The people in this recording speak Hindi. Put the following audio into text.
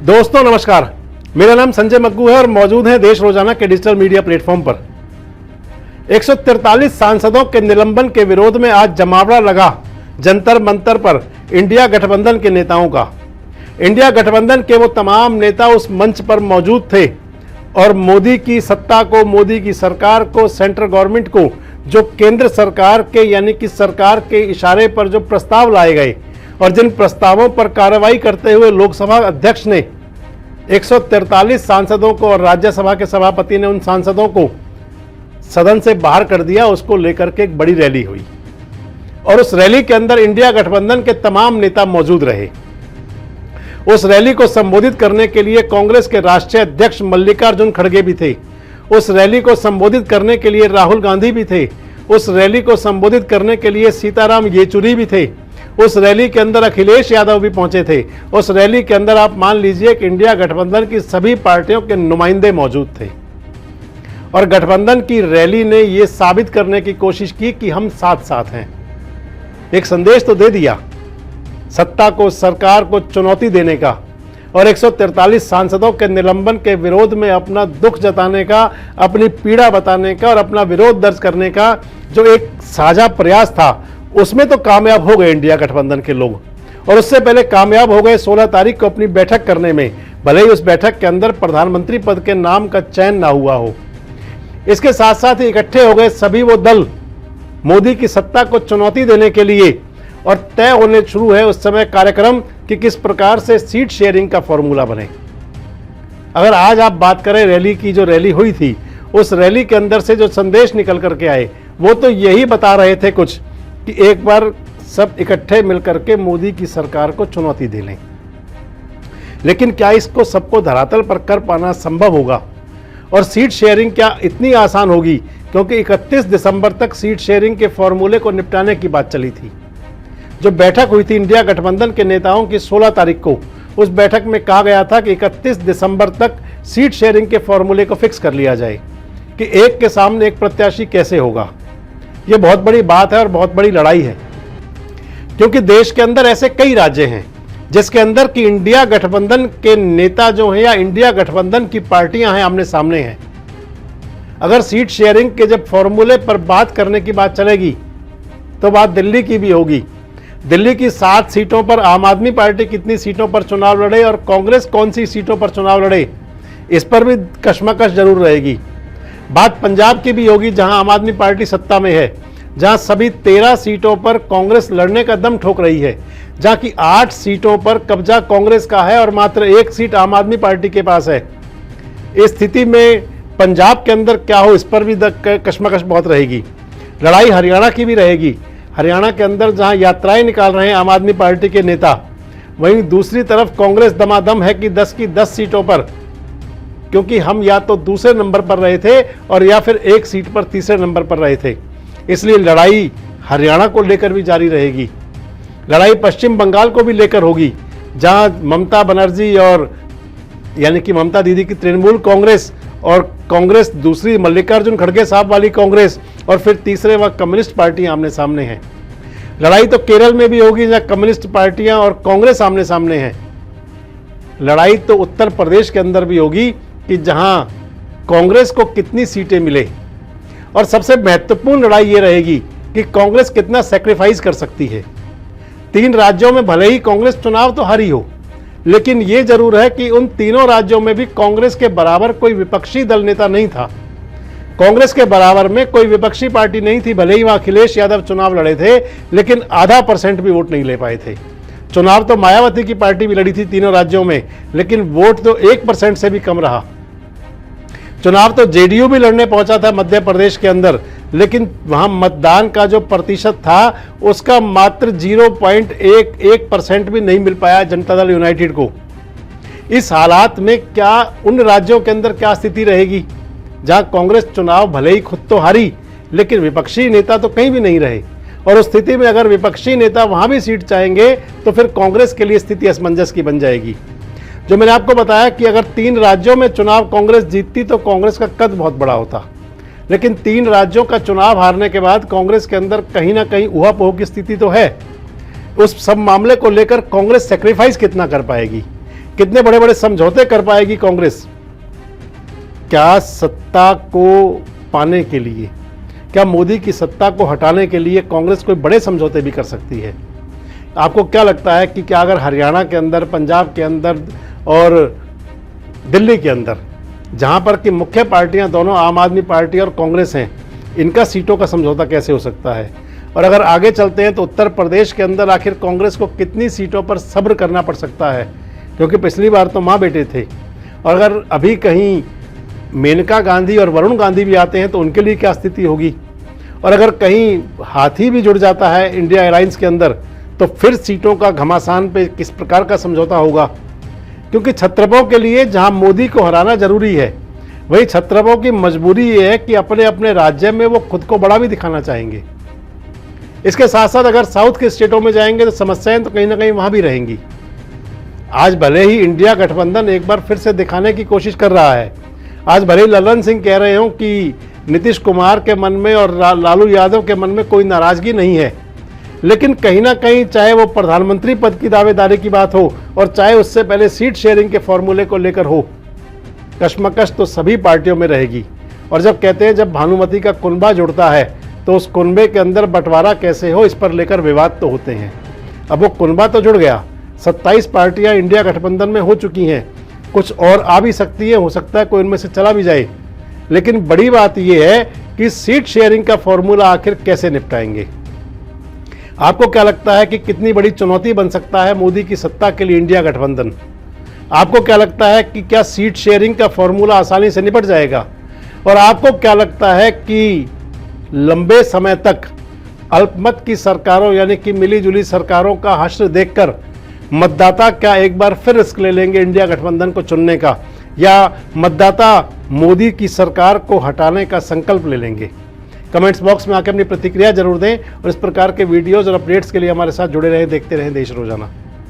दोस्तों नमस्कार, मेरा नाम संजय मग्गू है और मौजूद है देश रोजाना के डिजिटल मीडिया प्लेटफॉर्म पर। 143 सांसदों के निलंबन के विरोध में आज जमावड़ा लगा जंतर मंतर पर इंडिया गठबंधन के नेताओं का। इंडिया गठबंधन के वो तमाम नेता उस मंच पर मौजूद थे और मोदी की सत्ता को, मोदी की सरकार को, सेंट्रल गवर्नमेंट को, जो केंद्र सरकार के यानी कि सरकार के इशारे पर जो प्रस्ताव लाए गए और जिन प्रस्तावों पर कार्रवाई करते हुए लोकसभा अध्यक्ष ने 143 सांसदों को और राज्यसभा के सभापति ने उन सांसदों को सदन से बाहर कर दिया, उसको लेकर के एक बड़ी रैली हुई और उस रैली के अंदर इंडिया गठबंधन के तमाम नेता मौजूद रहे। उस रैली को संबोधित करने के लिए कांग्रेस के राष्ट्रीय अध्यक्ष मल्लिकार्जुन खड़गे भी थे, उस रैली को संबोधित करने के लिए राहुल गांधी भी थे, उस रैली को संबोधित करने के लिए सीताराम येचुरी भी थे, उस रैली के अंदर अखिलेश यादव भी पहुंचे थे, उस रैली के अंदर आप मान लीजिए कि इंडिया गठबंधन की सभी पार्टियों के नुमाइंदे मौजूद थे। और गठबंधन की रैली ने यह साबित करने की कोशिश की कि हम साथ साथ हैं। एक संदेश तो दे दिया सत्ता को, सरकार को चुनौती देने का और 143 सांसदों के निलंबन के विरोध में अपना दुख जताने का, अपनी पीड़ा बताने का और अपना विरोध दर्ज करने का जो एक साझा प्रयास था, उसमें तो कामयाब हो गए इंडिया गठबंधन के लोग। और उससे पहले कामयाब हो गए 16 तारीख को अपनी बैठक करने में, भले ही उस बैठक के अंदर प्रधानमंत्री पद के नाम का चयन ना हुआ हो। इसके साथ साथ ही इकट्ठे हो गए सभी वो दल मोदी की सत्ता को चुनौती देने के लिए और तय होने शुरू है उस समय कार्यक्रम कि किस प्रकार से सीट शेयरिंग का फॉर्मूला बने। अगर आज आप बात करें रैली की, जो रैली हुई थी, उस रैली के अंदर से जो संदेश निकल करके आए वो तो यही बता रहे थे कुछ कि एक बार सब इकट्ठे मिलकर के मोदी की सरकार को चुनौती दे लें। लेकिन क्या इसको सबको धरातल पर कर पाना संभव होगा? और सीट शेयरिंग क्या इतनी आसान होगी? क्योंकि 31 दिसंबर तक सीट शेयरिंग के फॉर्मूले को निपटाने की बात चली थी। जो बैठक हुई थी इंडिया गठबंधन के नेताओं की 16 तारीख को, उस बैठक में कहा गया था कि 31 दिसंबर तक सीट शेयरिंग के फॉर्मूले को फिक्स कर लिया जाए कि एक के सामने एक प्रत्याशी कैसे होगा। यह बहुत बड़ी बात है और बहुत बड़ी लड़ाई है, क्योंकि देश के अंदर ऐसे कई राज्य हैं जिसके अंदर कि इंडिया गठबंधन के नेता जो हैं या इंडिया गठबंधन की पार्टियां हैं आमने सामने हैं। अगर सीट शेयरिंग के जब फॉर्मूले पर बात करने की बात चलेगी तो बात दिल्ली की भी होगी। दिल्ली की 7 सीटों पर आम आदमी पार्टी कितनी सीटों पर चुनाव लड़े और कांग्रेस कौन सी सीटों पर चुनाव लड़े, इस पर भी कशमकश जरूर रहेगी। बात पंजाब की भी होगी जहां आम आदमी पार्टी सत्ता में है, जहां सभी 13 सीटों पर कांग्रेस लड़ने का दम ठोक रही है, जहां की 8 सीटों पर कब्जा कांग्रेस का है और मात्र 1 सीट आम आदमी पार्टी के पास है। इस स्थिति में पंजाब के अंदर क्या हो, इस पर भी कशमकश बहुत रहेगी। लड़ाई हरियाणा की भी रहेगी। हरियाणा के अंदर जहां यात्राएं निकाल रहे हैं आम आदमी पार्टी के नेता, वहीं दूसरी तरफ कांग्रेस दमादम है कि 10 की 10 सीटों पर, क्योंकि हम या तो दूसरे नंबर पर रहे थे और या फिर 1 सीट पर तीसरे नंबर पर रहे थे। इसलिए लड़ाई हरियाणा को लेकर भी जारी रहेगी। लड़ाई पश्चिम बंगाल को भी लेकर होगी, जहां ममता बनर्जी और यानी कि ममता दीदी की तृणमूल कांग्रेस और कांग्रेस दूसरी मल्लिकार्जुन खड़गे साहब वाली कांग्रेस और फिर तीसरे वह कम्युनिस्ट पार्टी आमने सामने हैं। लड़ाई तो केरल में भी होगी जहां कम्युनिस्ट पार्टियां और कांग्रेस आमने सामने हैं। लड़ाई तो उत्तर प्रदेश के अंदर भी होगी कि जहां कांग्रेस को कितनी सीटें मिले। और सबसे महत्वपूर्ण लड़ाई यह रहेगी कि कांग्रेस कितना सैक्रिफाइस कर सकती है। 3 राज्यों में भले ही कांग्रेस चुनाव तो हारी हो, लेकिन यह जरूर है कि उन तीनों राज्यों में भी कांग्रेस के बराबर कोई विपक्षी दल नेता नहीं था। कांग्रेस के बराबर में कोई विपक्षी पार्टी नहीं थी। भले ही वहां अखिलेश यादव चुनाव लड़े थे, लेकिन आधा % भी वोट नहीं ले पाए थे। चुनाव तो मायावती की पार्टी भी लड़ी थी तीनों राज्यों में, लेकिन वोट तो 1% से भी कम रहा। चुनाव तो जेडीयू भी लड़ने पहुंचा था मध्य प्रदेश के अंदर, लेकिन वहां मतदान का जो प्रतिशत था उसका मात्र 0.11% भी नहीं मिल पाया जनता दल यूनाइटेड को। इस हालात में क्या उन राज्यों के अंदर क्या स्थिति रहेगी जहां कांग्रेस चुनाव भले ही खुद तो हारी, लेकिन विपक्षी नेता तो कहीं भी नहीं रहे। और उस स्थिति में अगर विपक्षी नेता वहां भी सीट चाहेंगे तो फिर कांग्रेस के लिए स्थिति असमंजस की बन जाएगी। जो मैंने आपको बताया कि अगर 3 राज्यों में चुनाव कांग्रेस जीतती तो कांग्रेस का कद बहुत बड़ा होता, लेकिन 3 राज्यों का चुनाव हारने के बाद कांग्रेस के अंदर कहीं ना कहीं ऊहापोह की स्थिति तो है। उस सब मामले को लेकर कांग्रेस सैक्रिफाइस कितना कर पाएगी, कितने बड़े बड़े समझौते कर पाएगी कांग्रेस? क्या सत्ता को पाने के लिए, क्या मोदी की सत्ता को हटाने के लिए कांग्रेस कोई बड़े समझौते भी कर सकती है? आपको क्या लगता है कि क्या अगर हरियाणा के अंदर, पंजाब के अंदर और दिल्ली के अंदर, जहां पर कि मुख्य पार्टियां दोनों आम आदमी पार्टी और कांग्रेस हैं, इनका सीटों का समझौता कैसे हो सकता है? और अगर आगे चलते हैं तो उत्तर प्रदेश के अंदर आखिर कांग्रेस को कितनी सीटों पर सब्र करना पड़ सकता है? क्योंकि पिछली बार तो माँ बेटे थे, और अगर अभी कहीं मेनका गांधी और वरुण गांधी भी आते हैं तो उनके लिए क्या स्थिति होगी? और अगर कहीं हाथी भी जुड़ जाता है इंडिया अलायंस के अंदर तो फिर सीटों का घमासान पे किस प्रकार का समझौता होगा? क्योंकि छत्रपों के लिए जहां मोदी को हराना जरूरी है, वही छत्रपों की मजबूरी ये है कि अपने अपने राज्य में वो खुद को बड़ा भी दिखाना चाहेंगे। इसके साथ साथ अगर साउथ के स्टेटों में जाएंगे तो समस्याएं तो कहीं ना कहीं वहां भी रहेंगी। आज भले ही इंडिया गठबंधन एक बार फिर से दिखाने की कोशिश कर रहा है, आज भले ही ललन सिंह कह रहे हो कि नीतीश कुमार के मन में और लालू यादव के मन में कोई नाराजगी नहीं है, लेकिन कहीं ना कहीं चाहे वो प्रधानमंत्री पद की दावेदारी की बात हो और चाहे उससे पहले सीट शेयरिंग के फॉर्मूले को लेकर हो, कश्मकश तो सभी पार्टियों में रहेगी। और जब कहते हैं जब भानुमति का कुनबा जुड़ता है तो उस कुनबे के अंदर बंटवारा कैसे हो, इस पर लेकर विवाद तो होते हैं। अब वो कुनबा तो जुड़ गया, 27 पार्टियां इंडिया गठबंधन में हो चुकी हैं, कुछ और आ भी सकती है, हो सकता है कोई उनमें से चला भी जाए। लेकिन बड़ी बात यह है कि सीट शेयरिंग का फॉर्मूला आखिर कैसे निपटाएंगे? आपको क्या लगता है कि कितनी बड़ी चुनौती बन सकता है मोदी की सत्ता के लिए इंडिया गठबंधन? आपको क्या लगता है कि क्या सीट शेयरिंग का फॉर्मूला आसानी से निपट जाएगा? और आपको क्या लगता है कि लंबे समय तक अल्पमत की सरकारों यानी कि मिली-जुली सरकारों का हश्र देखकर मतदाता क्या एक बार फिर रिस्क ले लेंगे इंडिया गठबंधन को चुनने का, या मतदाता मोदी की सरकार को हटाने का संकल्प ले लेंगे? कमेंट्स बॉक्स में आकर अपनी प्रतिक्रिया जरूर दें और इस प्रकार के वीडियोस और अपडेट्स के लिए हमारे साथ जुड़े रहें, देखते रहें देश रोजाना।